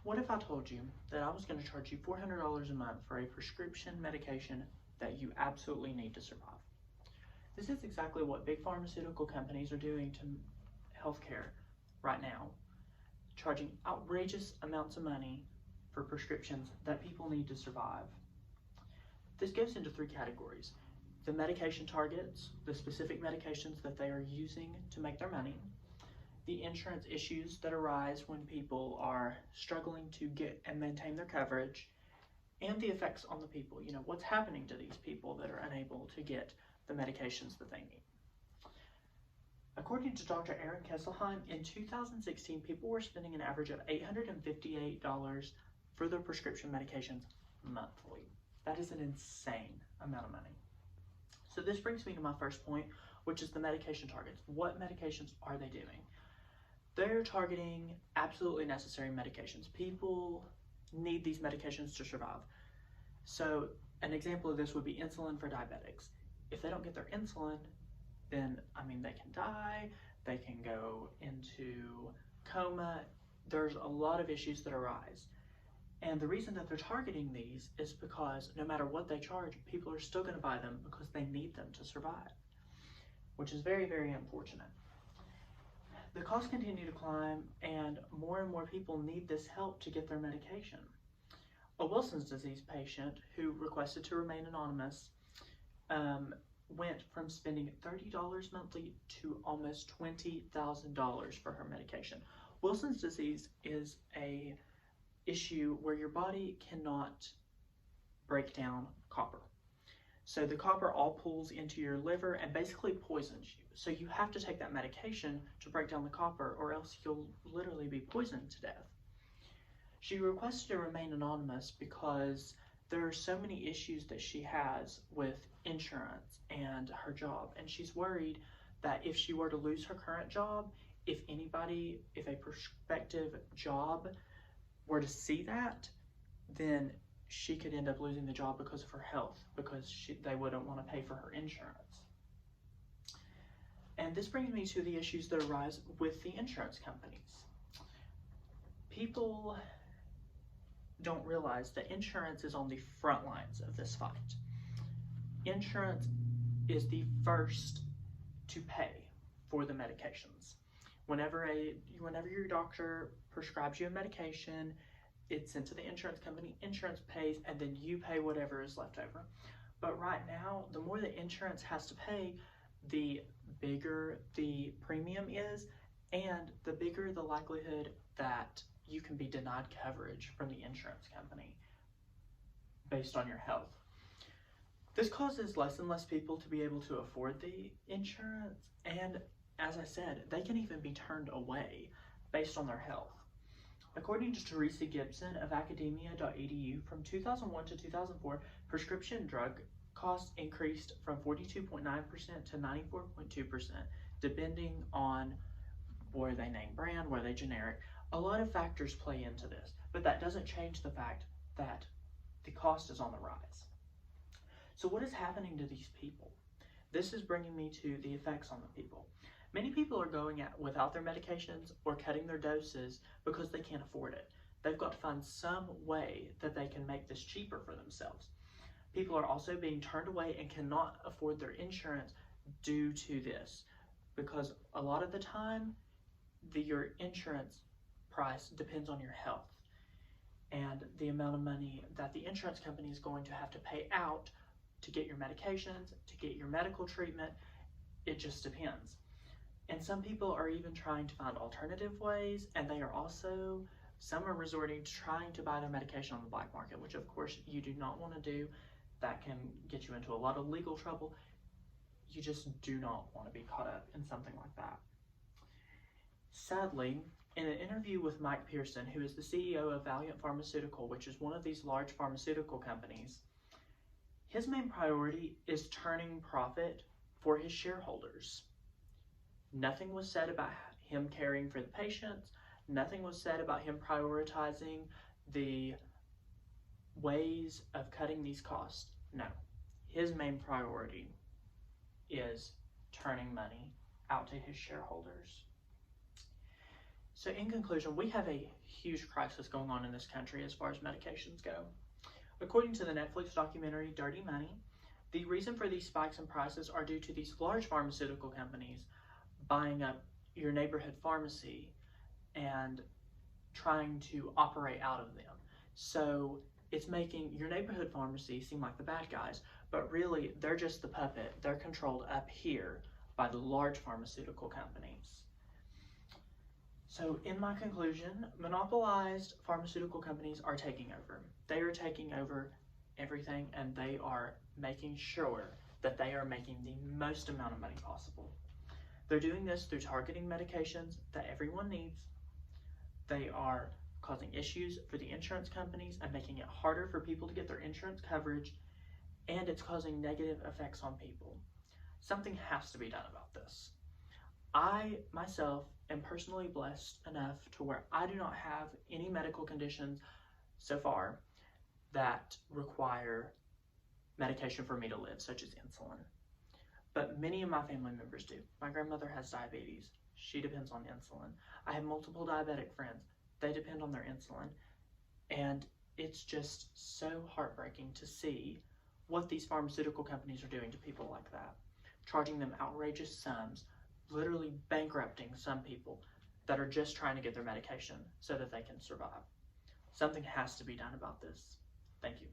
What if I told you that I was going to charge you $400 a month for a prescription medication that you absolutely need to survive? This is exactly what big pharmaceutical companies are doing to healthcare right now, charging outrageous amounts of money for prescriptions that people need to survive. This goes into three categories: the medication targets, the specific medications that they are using to make their money, the insurance issues that arise when people are struggling to get and maintain their coverage, and the effects on the people. What's happening to these people that are unable to get the medications that they need. According to Dr. Aaron Kesselheim, in 2016, people were spending an average of $858 for their prescription medications monthly. That is an insane amount of money. So this brings me to my first point, which is the medication targets. What medications are they doing? They're targeting absolutely necessary medications. People need these medications to survive. So an example of this would be insulin for diabetics. If they don't get their insulin, then they can die, they can go into coma. There's a lot of issues that arise. And the reason that they're targeting these is because no matter what they charge, people are still going to buy them because they need them to survive, which is very, very unfortunate. The costs continue to climb, and more people need this help to get their medication. A Wilson's disease patient who requested to remain anonymous went from spending $30 monthly to almost $20,000 for her medication. Wilson's disease is a issue where your body cannot break down copper. So the copper all pulls into your liver and basically poisons you. So you have to take that medication to break down the copper, or else you'll literally be poisoned to death. She requested to remain anonymous because there are so many issues that she has with insurance and her job, and she's worried that if she were to lose her current job, if a prospective job were to see that, then she could end up losing the job because of her health, because they wouldn't want to pay for her insurance. And this brings me to the issues that arise with the insurance companies. People don't realize that insurance is on the front lines of this fight. Insurance is the first to pay for the medications. Whenever your doctor prescribes you a medication, it's sent to the insurance company, insurance pays, and then you pay whatever is left over. But right now, the more the insurance has to pay, the bigger the premium is, and the bigger the likelihood that you can be denied coverage from the insurance company based on your health. This causes less and less people to be able to afford the insurance, and as I said, they can even be turned away based on their health. According to Teresa Gibson of academia.edu, from 2001 to 2004, prescription drug costs increased from 42.9% to 94.2%, depending on were they name brand, were they generic. A lot of factors play into this, but that doesn't change the fact that the cost is on the rise. So what is happening to these people? This is bringing me to the effects on the people. Many people are going out without their medications or cutting their doses because they can't afford it. They've got to find some way that they can make this cheaper for themselves. People are also being turned away and cannot afford their insurance due to this, because a lot of the time, your insurance price depends on your health and the amount of money that the insurance company is going to have to pay out to get your medications, to get your medical treatment. It just depends. And some people are even trying to find alternative ways, and some are resorting to trying to buy their medication on the black market, which of course you do not want to do. That can get you into a lot of legal trouble. You just do not want to be caught up in something like that. Sadly, in an interview with Mike Pearson, who is the CEO of Valiant Pharmaceutical, which is one of these large pharmaceutical companies, his main priority is turning profit for his shareholders. Nothing was said about him caring for the patients. Nothing was said about him prioritizing the ways of cutting these costs. No. His main priority is turning money out to his shareholders. So in conclusion, we have a huge crisis going on in this country as far as medications go. According to the Netflix documentary Dirty Money, the reason for these spikes in prices are due to these large pharmaceutical companies buying up your neighborhood pharmacy and trying to operate out of them. So it's making your neighborhood pharmacy seem like the bad guys, but really they're just the puppet. They're controlled up here by the large pharmaceutical companies. So in my conclusion, monopolized pharmaceutical companies are taking over. They are taking over everything, and they are making sure that they are making the most amount of money possible. They're doing this through targeting medications that everyone needs. They are causing issues for the insurance companies and making it harder for people to get their insurance coverage, and it's causing negative effects on people. Something has to be done about this. I, myself, am personally blessed enough to where I do not have any medical conditions so far that require medication for me to live, such as insulin. But many of my family members do. My grandmother has diabetes. She depends on insulin. I have multiple diabetic friends. They depend on their insulin. And it's just so heartbreaking to see what these pharmaceutical companies are doing to people like that. Charging them outrageous sums, literally bankrupting some people that are just trying to get their medication so that they can survive. Something has to be done about this. Thank you.